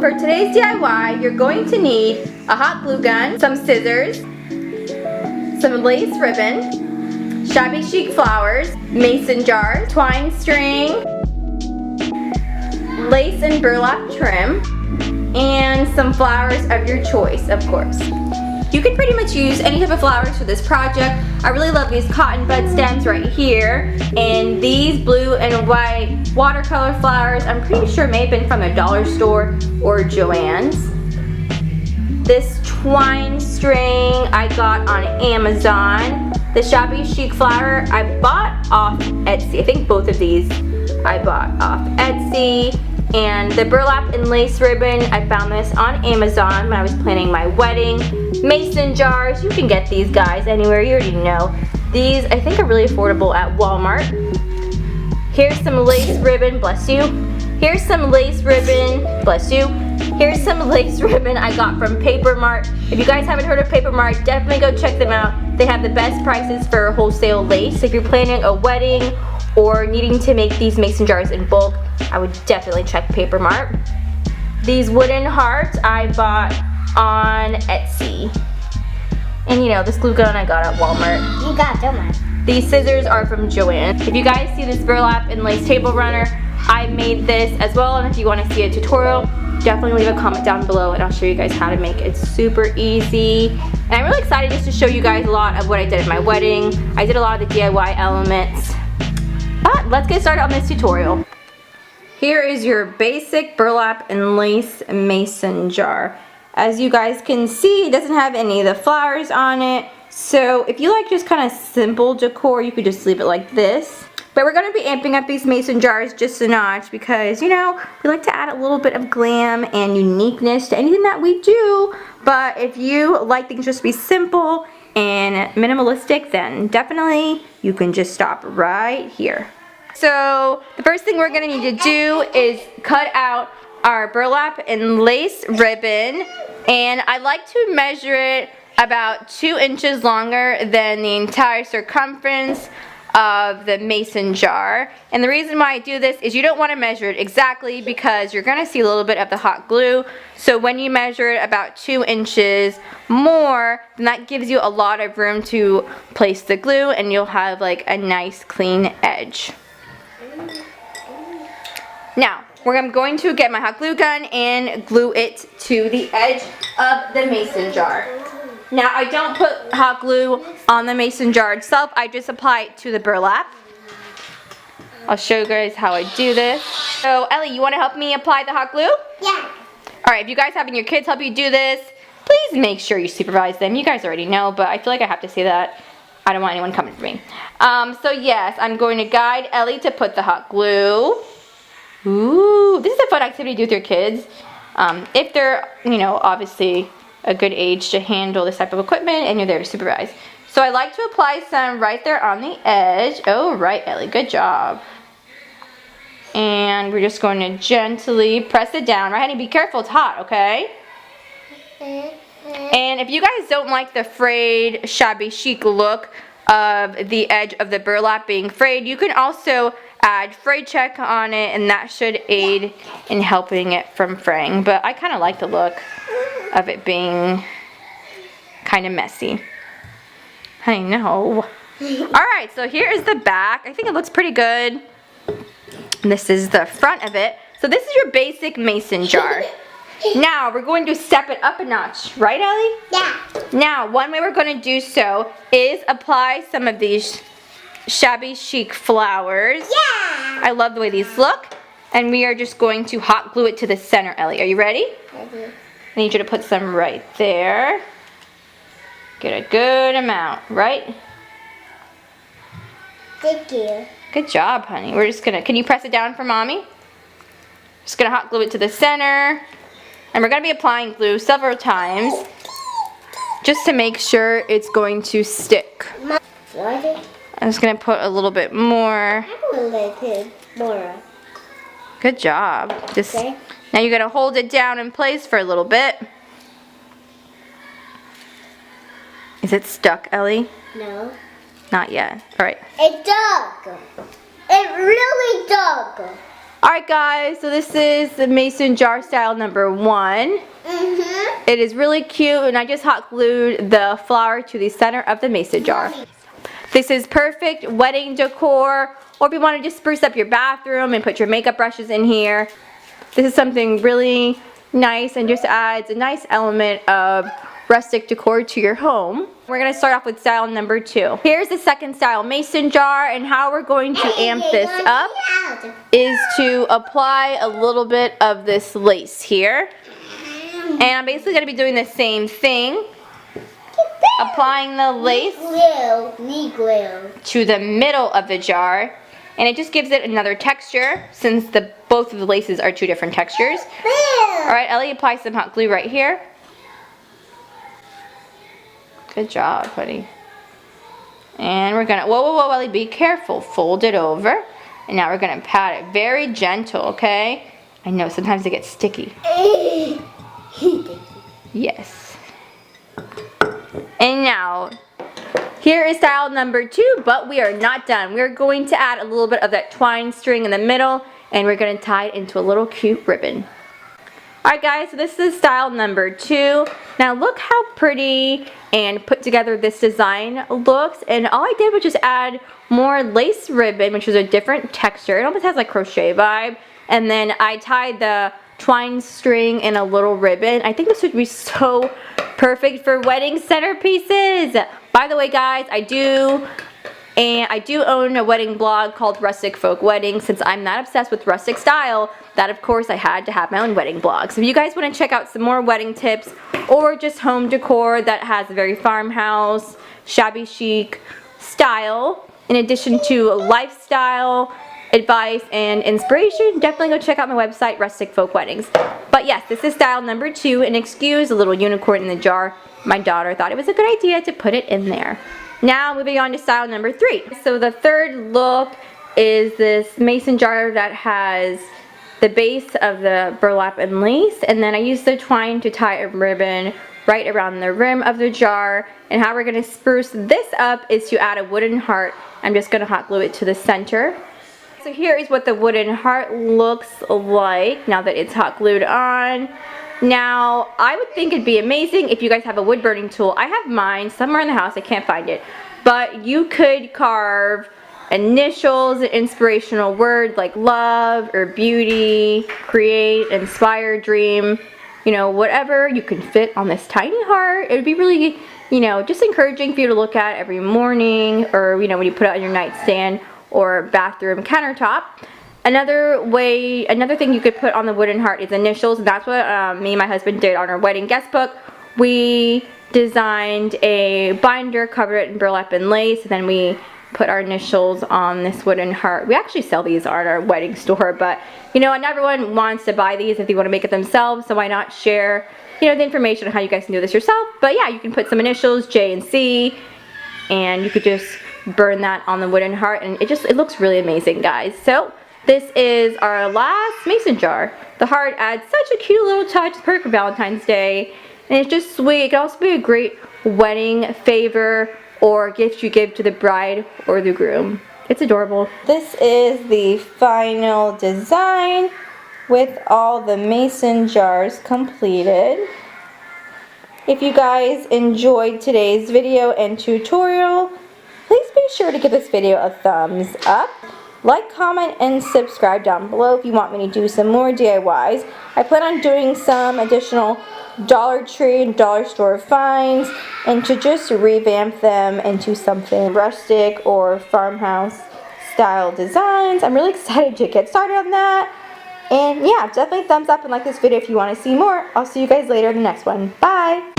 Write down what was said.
for today's DIY, you're going to need a hot glue gun, some scissors, some lace ribbon, shabby chic flowers, mason jars, twine string, lace and burlap trim, and some flowers of your choice, of course. You can pretty much use any type of flowers for this project. I really love these cotton bud stems right here, and these blue and white watercolor flowers, I'm pretty sure may have been from a dollar store or Joann's. This twine string I got on Amazon. The shabby chic flower I bought off Etsy. I think both of these I bought off Etsy. And the burlap and lace ribbon, I found this on Amazon when I was planning my wedding. Mason jars, you can get these guys anywhere, you already know. These I think are really affordable at Walmart. Here's some lace ribbon, bless you. Here's some lace ribbon, bless you. Here's some lace ribbon I got from Paper Mart. If you guys haven't heard of Paper Mart, definitely go check them out. They have the best prices for wholesale lace. If you're planning a wedding or needing to make these mason jars in bulk, I would definitely check Paper Mart. These wooden hearts I bought on Etsy. And you know, this glue gun I got at Walmart. You got so much. These scissors are from Joann. If you guys see this burlap and lace table runner, I made this as well, and if you want to see a tutorial, definitely leave a comment down below and I'll show you guys how to make it. It's super easy. And I'm really excited just to show you guys a lot of what I did at my wedding. I did a lot of the DIY elements. But let's get started on this tutorial. Here is your basic burlap and lace mason jar. As you guys can see, it doesn't have any of the flowers on it. So if you like just kind of simple decor, you could just leave it like this. But we're going to be amping up these mason jars just a notch because, you know, we like to add a little bit of glam and uniqueness to anything that we do. But if you like things just to be simple and minimalistic, then definitely you can just stop right here. So the first thing we're going to need to do is cut out our burlap and lace ribbon, and I like to measure it about 2 inches longer than the entire circumference of the mason jar. And the reason why I do this is you don't want to measure it exactly because you're going to see a little bit of the hot glue. So when you measure it about 2 inches more, then that gives you a lot of room to place the glue and you'll have like a nice clean edge. Now, I'm going to get my hot glue gun and glue it to the edge of the mason jar. Now, I don't put hot glue on the mason jar itself. I just apply it to the burlap. I'll show you guys how I do this. So, Ellie, you want to help me apply the hot glue? Yeah. Alright, if you guys having your kids help you do this, please make sure you supervise them. You guys already know, but I feel like I have to say that. I don't want anyone coming for me. So yes, I'm going to guide Ellie to put the hot glue. Ooh, this is a fun activity to do with your kids. If they're, you know, obviously a good age to handle this type of equipment and you're there to supervise. So I like to apply some right there on the edge. Oh, right, Ellie, good job. And we're just going to gently press it down. Right, honey, be careful, it's hot, okay? And if you guys don't like the frayed, shabby chic look of the edge of the burlap being frayed, you can also add fray check on it, and that should aid in helping it from fraying. But I kind of like the look of it being kind of messy. I know. Alright, so here is the back. I think it looks pretty good. And this is the front of it. So this is your basic mason jar. Now, we're going to step it up a notch. Right, Ellie? Yeah. Now, one way we're going to do so is apply some of these shabby chic flowers. Yeah. I love the way these look. And we are just going to hot glue it to the center, Ellie. Are you ready? Ready. I need you to put some right there. Get a good amount, right? Thank you. Good job, honey. We're just going to, can you press it down for mommy? Just going to hot glue it to the center. And we're going to be applying glue several times just to make sure it's going to stick. I'm just going to put a little bit more. Good job. Just, okay. Now you're going to hold it down in place for a little bit. Is it stuck, Ellie? No. Not yet. Alright. It dug. It really dug. Alright guys, so this is the mason jar style number 1. It is really cute, and I just hot glued the flower to the center of the mason jar. This is perfect wedding decor, or if you want to just spruce up your bathroom and put your makeup brushes in here. This is something really nice and just adds a nice element of rustic decor to your home. We're going to start off with style number 2. Here's the second style mason jar, and how we're going to amp this up is to apply a little bit of this lace here. And I'm basically going to be doing the same thing. Applying the lace to the middle of the jar, and it just gives it another texture since both of the laces are 2 different textures. Alright, Ellie, apply some hot glue right here. Good job, honey. And we're gonna, whoa, Ellie, be careful. Fold it over. And now we're gonna pat it very gentle, okay? I know, sometimes it gets sticky. Yes. And now, here is style number 2, but we are not done. We're going to add a little bit of that twine string in the middle, and we're going to tie it into a little cute ribbon. Alright guys, so this is style number 2. Now look how pretty and put together this design looks, and all I did was just add more lace ribbon, which is a different texture. It almost has like crochet vibe, and then I tied the twine string in a little ribbon. I think this would be so perfect for wedding centerpieces. By the way guys, I do own a wedding blog called Rustic Folk Weddings. Since I'm not obsessed with rustic style, that of course I had to have my own wedding blog. So if you guys want to check out some more wedding tips or just home decor that has a very farmhouse, shabby chic style, in addition to lifestyle advice and inspiration, definitely go check out my website, Rustic Folk Weddings. But yes, this is style number 2, and excuse a little unicorn in the jar. My daughter thought it was a good idea to put it in there. Now moving on to style number 3. So the third look is this mason jar that has the base of the burlap and lace, and then I used the twine to tie a ribbon right around the rim of the jar. And how we're going to spruce this up is to add a wooden heart. I'm just going to hot glue it to the center. So here is what the wooden heart looks like now that it's hot glued on. Now, I would think it'd be amazing if you guys have a wood burning tool. I have mine somewhere in the house. I can't find it. But you could carve initials, an inspirational word like love or beauty, create, inspire, dream, you know, whatever you can fit on this tiny heart. It would be really, you know, just encouraging for you to look at every morning, or, you know, when you put it on your nightstand or bathroom countertop. Another thing you could put on the wooden heart is initials, and that's what me and my husband did on our wedding guest book. We designed a binder, covered it in burlap and lace, and then we put our initials on this wooden heart. We actually sell these at our wedding store, but you know, not everyone wants to buy these if they want to make it themselves, so why not share, you know, the information on how you guys can do this yourself. But yeah, you can put some initials, J and C, and you could just burn that on the wooden heart, and it looks really amazing, guys. So this is our last mason jar. The heart adds such a cute little touch. It's perfect for Valentine's Day, and it's just sweet. It can also be a great wedding favor or gift you give to the bride or the groom. It's adorable. This is the final design with all the mason jars completed. If you guys enjoyed today's video and tutorial, please be sure to give this video a thumbs up. Like, comment, and subscribe down below if you want me to do some more DIYs. I plan on doing some additional Dollar Tree and dollar store finds, and to just revamp them into something rustic or farmhouse style designs. I'm really excited to get started on that. And yeah, definitely thumbs up and like this video if you want to see more. I'll see you guys later in the next one. Bye!